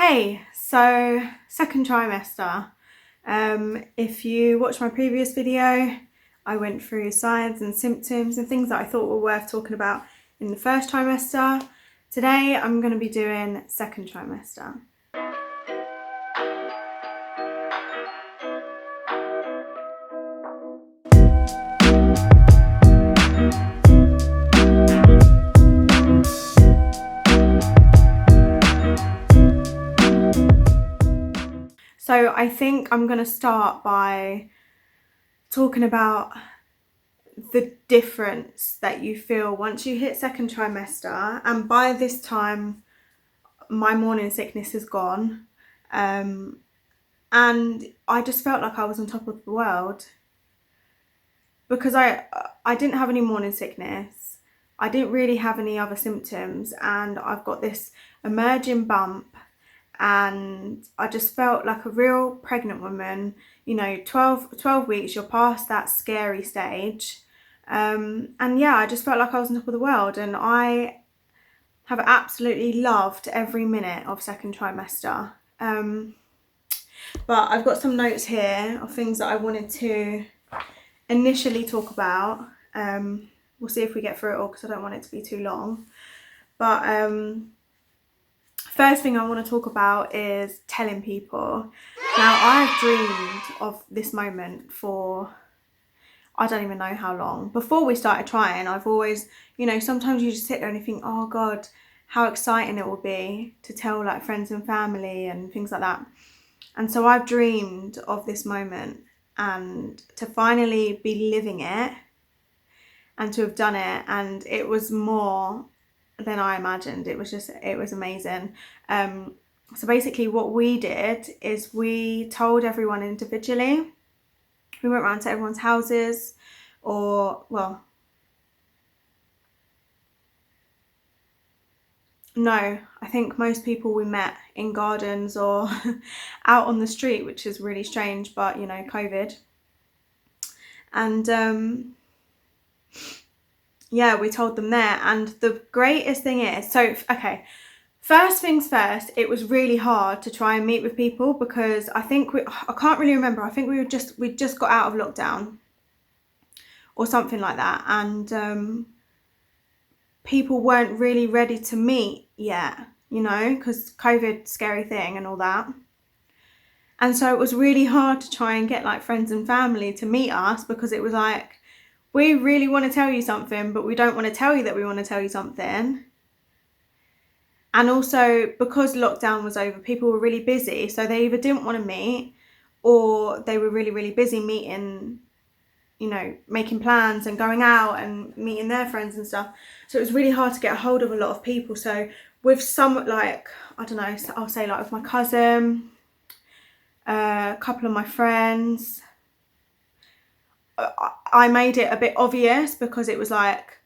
Hey, so second trimester. If you watched my previous video, I went through signs and symptoms and things that I thought were worth talking about in the first trimester. Today I'm going to be doing second trimester. So I think I'm going to start by talking about the difference that you feel once you hit second trimester, and by this time my morning sickness is gone, and I just felt like I was on top of the world because I didn't have any morning sickness, I didn't really have any other symptoms, and I've got this emerging bump, and I just felt like a real pregnant woman. You know, 12 weeks, you're past that scary stage. And yeah, I just felt like I was on top of the world, and I have absolutely loved every minute of second trimester. But I've got some notes here of things that I wanted to initially talk about. We'll see if we get through it all because I don't want it to be too long. But first thing I want to talk about is telling people. Now, I've dreamed of this moment for I don't even know how long. Before we started trying, I've always, you know, sometimes you just sit there and you think, oh God, how exciting it will be to tell like friends and family and things like that. And so I've dreamed of this moment, and to finally be living it and to have done it, and it was more than I imagined. It was amazing. So basically what we did is we told everyone individually. We went around to everyone's houses, or, well, no, I think most people we met in gardens or out on the street, which is really strange, but you know, COVID. And yeah, we told them there. And the greatest thing is, so, okay, first things first, it was really hard to try and meet with people because I can't really remember. I think we just got out of lockdown or something like that. And people weren't really ready to meet yet, you know, because COVID, scary thing and all that. And so it was really hard to try and get like friends and family to meet us because it was like, we really want to tell you something, but we don't want to tell you that we want to tell you something. And also because lockdown was over, people were really busy. So they either didn't want to meet, or they were really, really busy meeting, you know, making plans and going out and meeting their friends and stuff. So it was really hard to get a hold of a lot of people. So with some, like, I don't know, I'll say like with my cousin, a couple of my friends, I made it a bit obvious because it was like,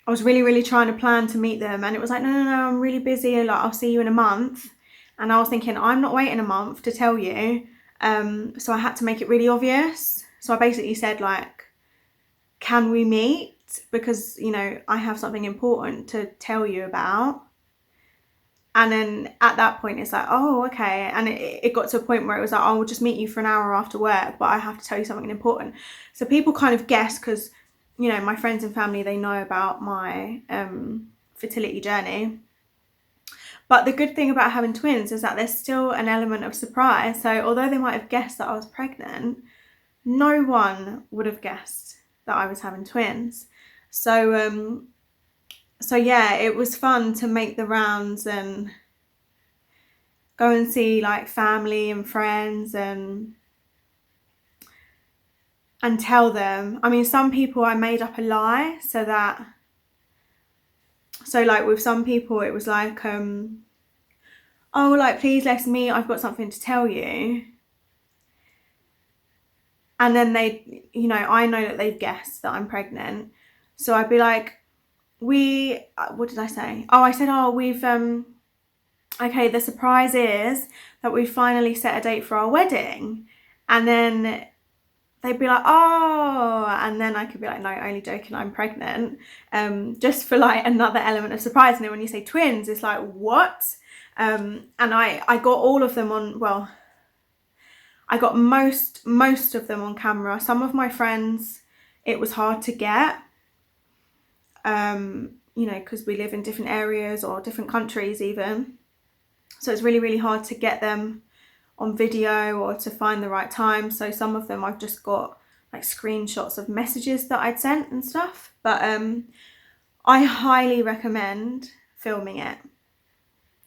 I was really, really trying to plan to meet them, and it was like, no, I'm really busy, like, I'll see you in a month. And I was thinking, I'm not waiting a month to tell you. So I had to make it really obvious. So I basically said, like, can we meet? Because, you know, I have something important to tell you about. And then at that point, it's like, oh, okay. And it got to a point where it was like, oh, we'll just meet you for an hour after work, but I have to tell you something important. So people kind of guessed because, you know, my friends and family, they know about my fertility journey. But the good thing about having twins is that there's still an element of surprise. So although they might have guessed that I was pregnant, no one would have guessed that I was having twins. So yeah, it was fun to make the rounds and go and see like family and friends and tell them. I mean, some people I made up a lie so like with some people it was like, oh, like, please let's meet, I've got something to tell you. And then they, you know, I know that they've guessed that I'm pregnant. So I'd be like, what did I say? Oh, I said, oh, we've, okay, the surprise is that we finally set a date for our wedding. And then they'd be like, oh, and then I could be like, no, only joking, I'm pregnant. Just for like another element of surprise. And then when you say twins, it's like, what? And I got all of them on, well, I got most of them on camera. Some of my friends, it was hard to get, you know, because we live in different areas or different countries even. So it's really, really hard to get them on video or to find the right time. So some of them I've just got like screenshots of messages that I'd sent and stuff. But I highly recommend filming it.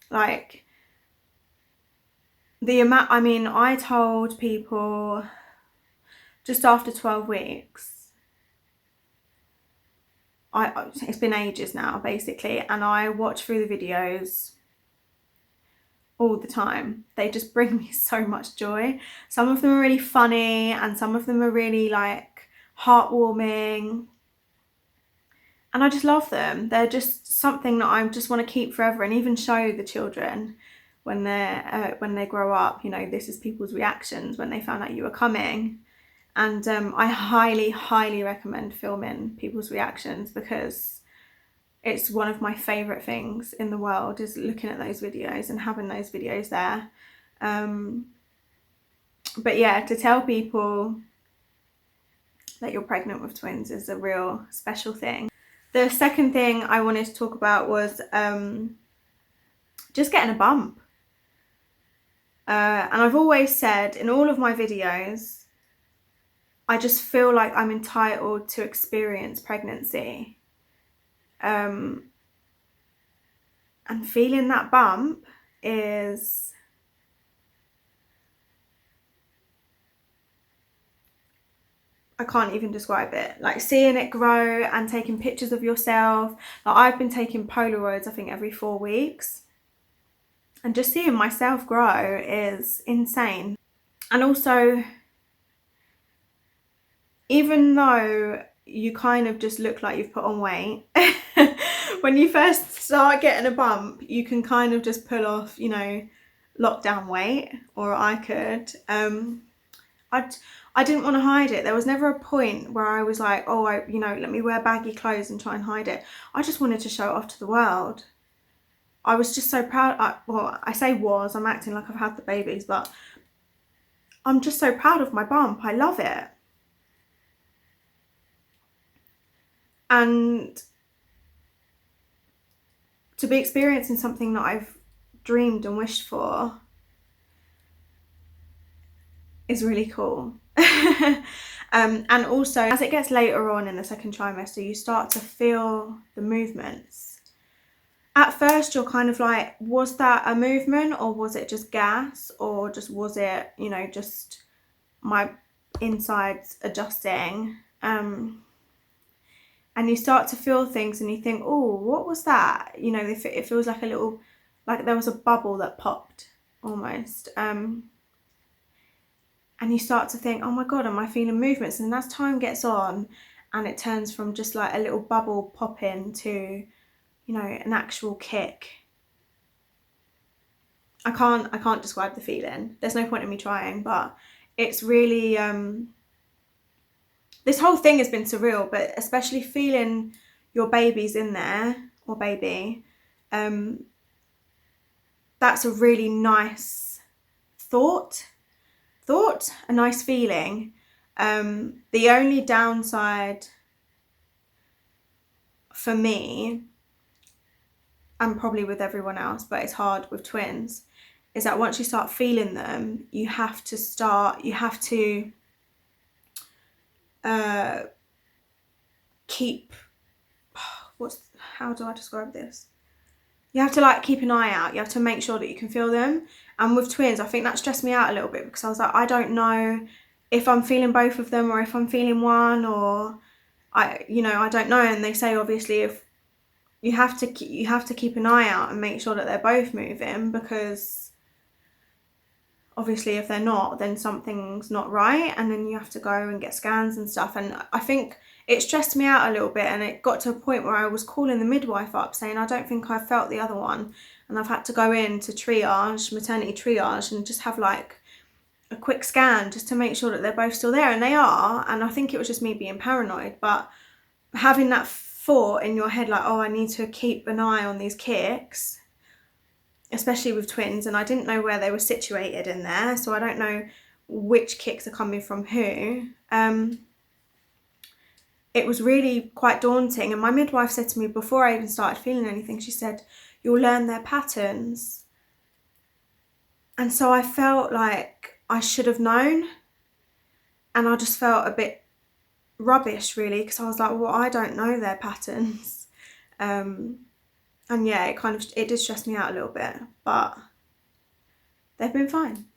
Like, the amount, I mean, I told people just after 12 weeks, it's been ages now basically, and I watch through the videos all the time. They just bring me so much joy. Some of them are really funny and some of them are really like heartwarming, and I just love them. They're just something that I just want to keep forever, and even show the children when they grow up, you know, this is people's reactions when they found out you were coming. And I highly recommend filming people's reactions, because it's one of my favourite things in the world, is looking at those videos and having those videos there. But yeah, to tell people that you're pregnant with twins is a real special thing. The second thing I wanted to talk about was just getting a bump. And I've always said in all of my videos, I just feel like I'm entitled to experience pregnancy. And feeling that bump is, I can't even describe it. Like, seeing it grow and taking pictures of yourself. Like, I've been taking Polaroids, I think, every 4 weeks. And just seeing myself grow is insane. And also, even though you kind of just look like you've put on weight, when you first start getting a bump, you can kind of just pull off, you know, lockdown weight, or I could. I didn't want to hide it. There was never a point where I was like, oh, you know, let me wear baggy clothes and try and hide it. I just wanted to show it off to the world. I was just so proud. Well, I say was, I'm acting like I've had the babies, but I'm just so proud of my bump. I love it. And to be experiencing something that I've dreamed and wished for is really cool. And also, as it gets later on in the second trimester, you start to feel the movements. At first you're kind of like, was that a movement, or was it just gas, or just was it, you know, just my insides adjusting? And you start to feel things and you think, oh, what was that? You know, it feels like a little, like there was a bubble that popped almost. And you start to think, oh my God, am I feeling movements? And as time gets on and it turns from just like a little bubble popping to, you know, an actual kick. I can't describe the feeling. There's no point in me trying, but it's really, this whole thing has been surreal, but especially feeling your baby's in there, or baby, that's a really nice thought, a nice feeling. The only downside for me, and probably with everyone else, but it's hard with twins, is that once you start feeling them, you have to keep, how do I describe this? You have to like keep an eye out. You have to make sure that you can feel them. And with twins, I think that stressed me out a little bit, because I was like, I don't know if I'm feeling both of them or if I'm feeling one, or I don't know. And they say, obviously, if you have to keep an eye out and make sure that they're both moving, because obviously if they're not, then something's not right, and then you have to go and get scans and stuff. And I think it stressed me out a little bit, and it got to a point where I was calling the midwife up saying, I don't think I felt the other one, and I've had to go in to triage, maternity triage, and just have like a quick scan just to make sure that they're both still there, and they are. And I think it was just me being paranoid, but having that thought in your head like, oh, I need to keep an eye on these kicks, especially with twins, and I didn't know where they were situated in there, so I don't know which kicks are coming from who. It was really quite daunting, and my midwife said to me before I even started feeling anything, she said, "You'll learn their patterns." And so I felt like I should have known, and I just felt a bit rubbish really, because I was like, well, I don't know their patterns. And yeah, it did stress me out a little bit, but they've been fine.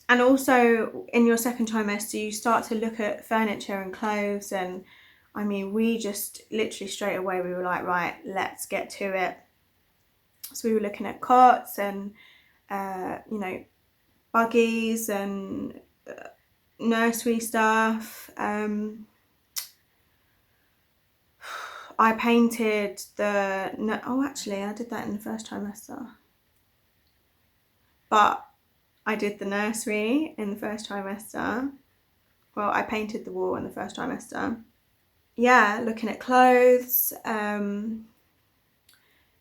And also in your second trimester, you start to look at furniture and clothes, and I mean, we just literally straight away, we were like, right, let's get to it. So we were looking at cots and, you know, buggies and nursery stuff. I painted actually I did that in the first trimester, but I did the nursery in the first trimester. Well, I painted the wall in the first trimester. Yeah, looking at clothes,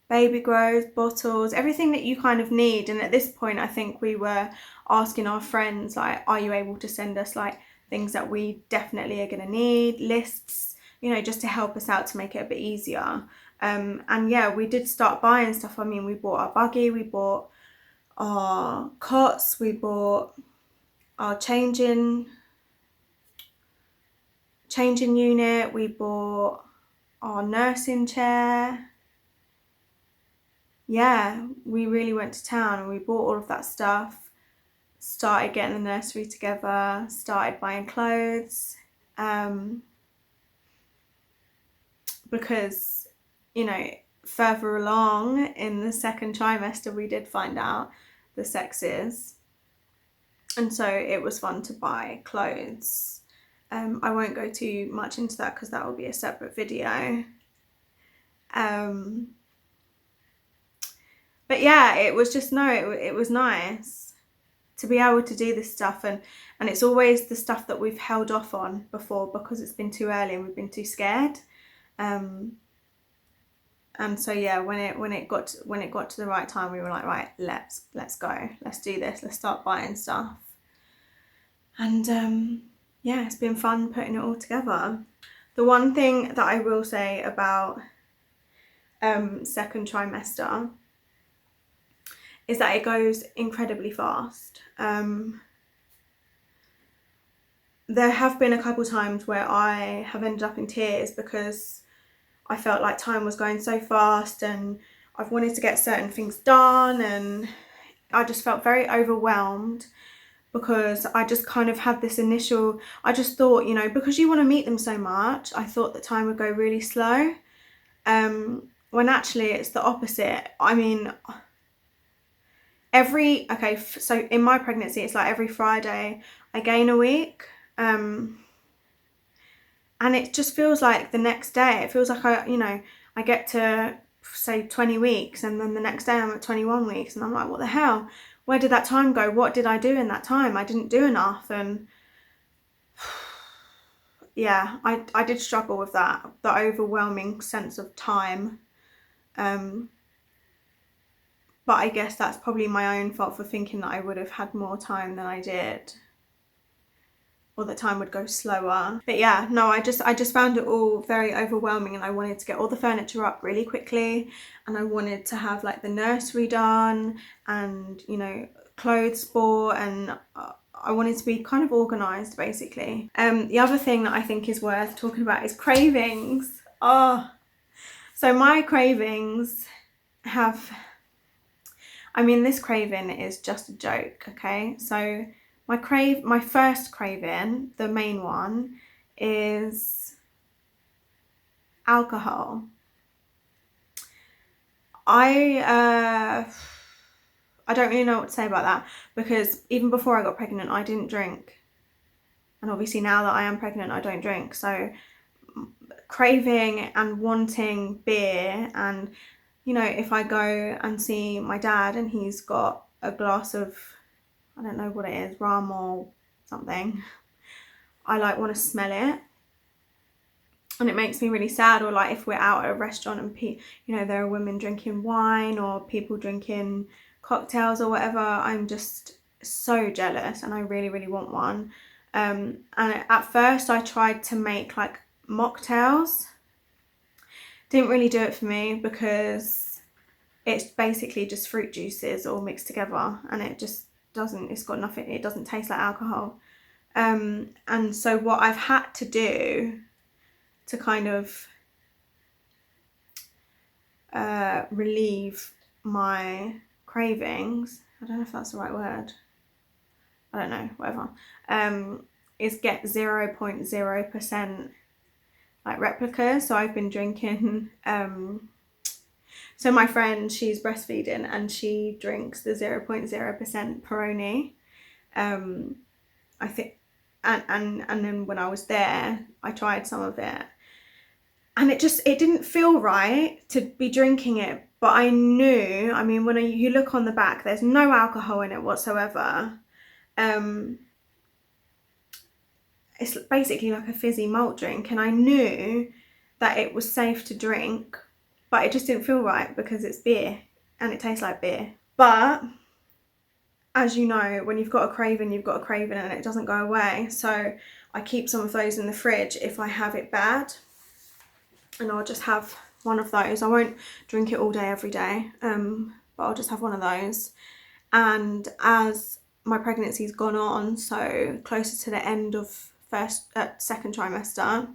baby grows, bottles, everything that you kind of need. And at this point, I think we were asking our friends, like, are you able to send us like things that we definitely are going to need, lists, you know, just to help us out to make it a bit easier. And yeah, we did start buying stuff. I mean, we bought our buggy, we bought our cots, we bought our changing unit, we bought our nursing chair. Yeah, we really went to town and we bought all of that stuff, started getting the nursery together, started buying clothes, because, you know, further along in the second trimester, we did find out the sexes, and so it was fun to buy clothes. I won't go too much into that because that will be a separate video. But yeah, it was just, it was nice to be able to do this stuff, and it's always the stuff that we've held off on before because it's been too early and we've been too scared. And so yeah, when it got to the right time, we were like, right, let's go, let's do this, let's start buying stuff. And yeah, it's been fun putting it all together. The one thing that I will say about second trimester is that it goes incredibly fast. There have been a couple times where I have ended up in tears because I felt like time was going so fast and I've wanted to get certain things done, and I just felt very overwhelmed because I just kind of had this initial, I just thought, you know, because you want to meet them so much, I thought that time would go really slow, when actually it's the opposite. I mean, so in my pregnancy, it's like every Friday I gain a week, and it just feels like the next day, it feels like I get to say 20 weeks and then the next day I'm at 21 weeks and I'm like, what the hell? Where did that time go? What did I do in that time? I didn't do enough. And yeah, I did struggle with that, the overwhelming sense of time. But I guess that's probably my own fault for thinking that I would have had more time than I did, or that time would go slower. But yeah, no, I just found it all very overwhelming, and I wanted to get all the furniture up really quickly, and I wanted to have like the nursery done and, you know, clothes bought, and I wanted to be kind of organised basically. The other thing that I think is worth talking about is cravings. So my cravings this craving is just a joke, okay? So my first craving, the main one, is alcohol. I don't really know what to say about that, because even before I got pregnant, I didn't drink. And obviously now that I am pregnant, I don't drink. So craving and wanting beer, and, you know, if I go and see my dad and he's got a glass of, I don't know what it is, rum or something, I like want to smell it, and it makes me really sad. Or like if we're out at a restaurant and you know, there are women drinking wine or people drinking cocktails or whatever. I'm just so jealous and I really, really want one. And at first I tried to make like mocktails. Didn't really do it for me because it's basically just fruit juices all mixed together, and it just doesn't, it's got nothing, it doesn't taste like alcohol. And so what I've had to do to kind of relieve my cravings, I don't know if that's the right word, I don't know, whatever, is get 0.0% like replicas. So I've been drinking, so my friend, she's breastfeeding and she drinks the 0.0% Peroni. I think, and then when I was there, I tried some of it, and it didn't feel right to be drinking it. But I knew, I mean, when you look on the back, there's no alcohol in it whatsoever. It's basically like a fizzy malt drink, and I knew that it was safe to drink, but it just didn't feel right because it's beer and it tastes like beer. But as you know, when you've got a craving, you've got a craving and it doesn't go away. So I keep some of those in the fridge if I have it bad, and I'll just have one of those. I won't drink it all day every day, but I'll just have one of those. And as my pregnancy's gone on, so closer to the end of second trimester,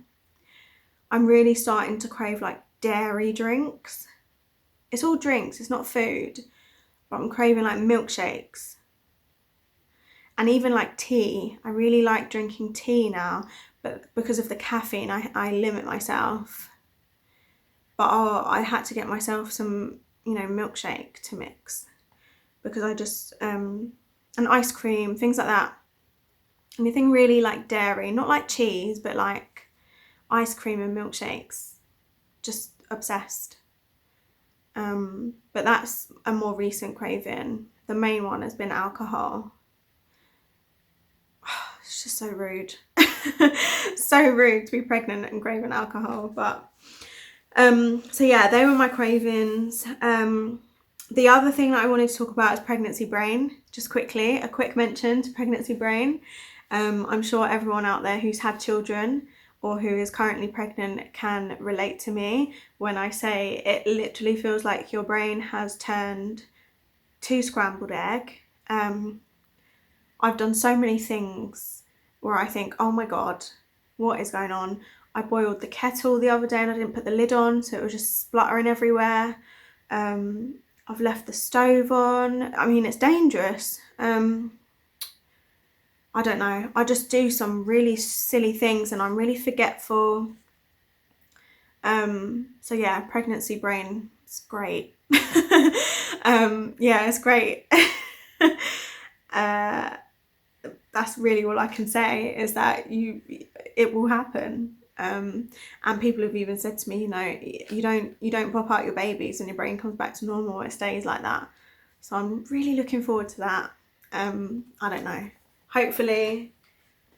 I'm really starting to crave like dairy drinks. It's all drinks, it's not food, but I'm craving like milkshakes. And even like tea. I really like drinking tea now, but because of the caffeine, I limit myself. But I had to get myself some, milkshake to mix, because I just, and ice cream, things like that. Anything really like dairy, not like cheese, but like ice cream and milkshakes. Just obsessed. But that's a more recent craving. The main one has been alcohol. It's just so rude. So rude to be pregnant and craving alcohol. But so yeah, they were my cravings. The other thing that I wanted to talk about is pregnancy brain. Just quickly, a quick mention to pregnancy brain. I'm sure everyone out there who's had children or who is currently pregnant can relate to me when I say it literally feels like your brain has turned to scrambled egg. I've done so many things where I think, oh my God, what is going on? I boiled the kettle the other day and I didn't put the lid on, so it was just spluttering everywhere. I've left the stove on. I mean, it's dangerous. I don't know. I just do some really silly things and I'm really forgetful. So yeah, pregnancy brain, it's great. Yeah, it's great. That's really all I can say, is that it will happen. And people have even said to me, you don't pop out your babies and your brain comes back to normal, it stays like that. So I'm really looking forward to that. I don't know. Hopefully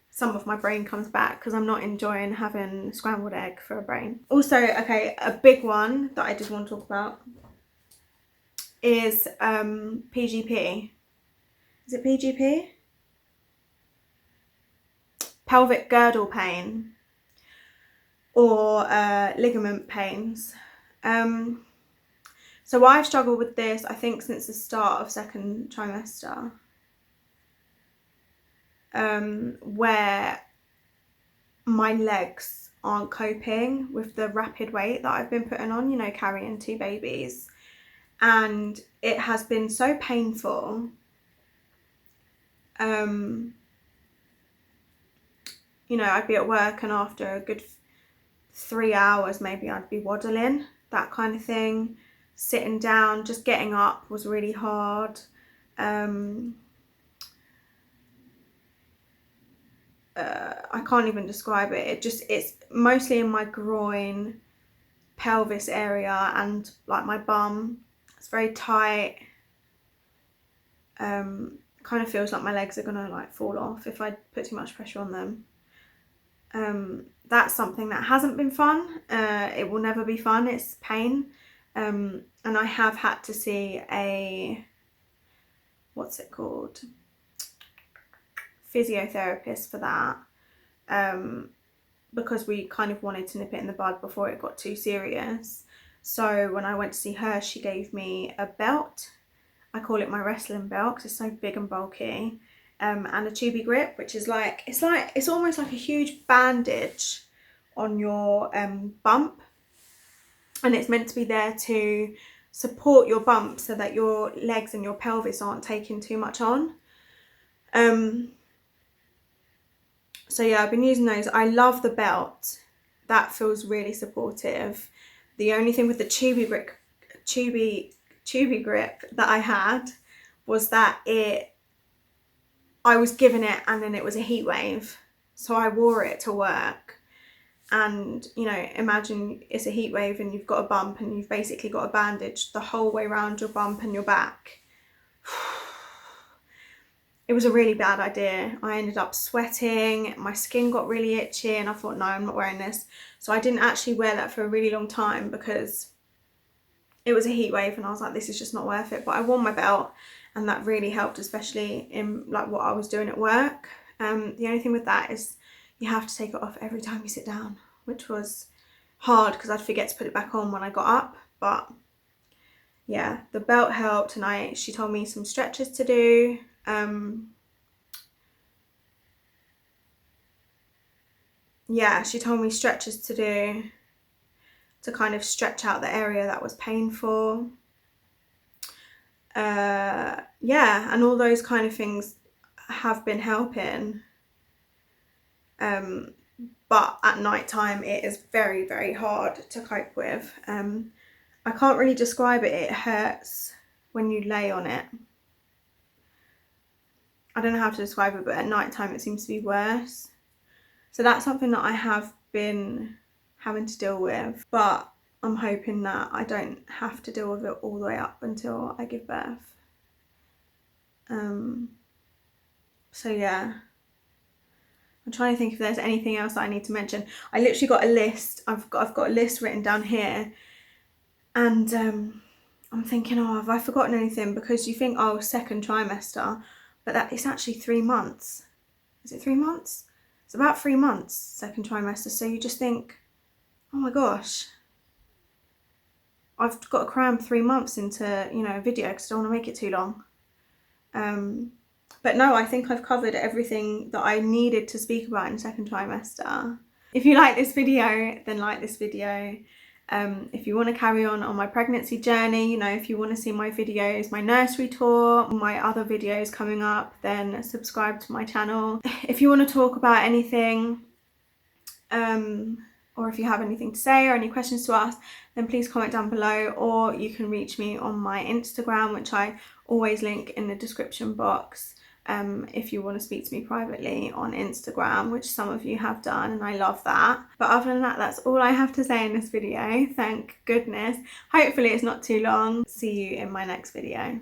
some of my brain comes back, because I'm not enjoying having scrambled egg for a brain. Also, okay, a big one that I did want to talk about is PGP. Is it PGP? Pelvic Girdle Pain, or ligament pains. So I've struggled with this, I think, since the start of second trimester, where my legs aren't coping with the rapid weight that I've been putting on, carrying 2 babies. And it has been so painful. I'd be at work and after a good 3 hours, maybe I'd be waddling, that kind of thing. Sitting down, just getting up was really hard. I can't even describe it. It's mostly in my groin, pelvis area, and like my bum. It's very tight. Kind of feels like my legs are gonna like fall off if I put too much pressure on them. That's something that hasn't been fun. It will never be fun. It's pain. And I have had to see a what's it called, physiotherapist for that, because we kind of wanted to nip it in the bud before it got too serious. So when I went to see her, she gave me a belt. I call it my wrestling belt because it's so big and bulky, and a tubey grip, which is like, it's almost like a huge bandage on your bump, and it's meant to be there to support your bump so that your legs and your pelvis aren't taking too much on. So yeah, I've been using those. I love the belt. That feels really supportive. The only thing with the tubey grip that I had was that I was given it and then it was a heat wave. So I wore it to work. And, you know, imagine it's a heat wave and you've got a bump and you've basically got a bandage the whole way around your bump and your back. It was a really bad idea. I ended up sweating, my skin got really itchy, and I thought, no, I'm not wearing this. So I didn't actually wear that for a really long time because it was a heat wave and I was like, this is just not worth it. But I wore my belt and that really helped, especially in like what I was doing at work. The only thing with that is you have to take it off every time you sit down, which was hard because I'd forget to put it back on when I got up. But yeah, the belt helped, and she told me some stretches to do. Yeah, she told me stretches to do to kind of stretch out the area that was painful. Yeah, and all those kind of things have been helping. But at night time it is very, very hard to cope with. I can't really describe it. It hurts when you lay on it. I don't know how to describe it, but at night time it seems to be worse. So that's something that I have been having to deal with, but I'm hoping that I don't have to deal with it all the way up until I give birth. So yeah, I'm trying to think if there's anything else that I need to mention. I literally got a list. I've got a list written down here, and I'm thinking, oh, have I forgotten anything? Because you think, oh, second trimester, but that it's actually 3 months. Is it 3 months? It's about 3 months, second trimester. So you just think, oh my gosh, I've got to cram 3 months into, you know, a video because I don't want to make it too long. But no, I think I've covered everything that I needed to speak about in second trimester. If you like this video, then like this video. If you want to carry on my pregnancy journey, you know, if you want to see my videos, my nursery tour, my other videos coming up, then subscribe to my channel. If you want to talk about anything, or if you have anything to say or any questions to ask, then please comment down below, or you can reach me on my Instagram, which I always link in the description box. If you want to speak to me privately on Instagram, which some of you have done, and I love that. But other than that, that's all I have to say in this video. Thank goodness. Hopefully it's not too long. See you in my next video.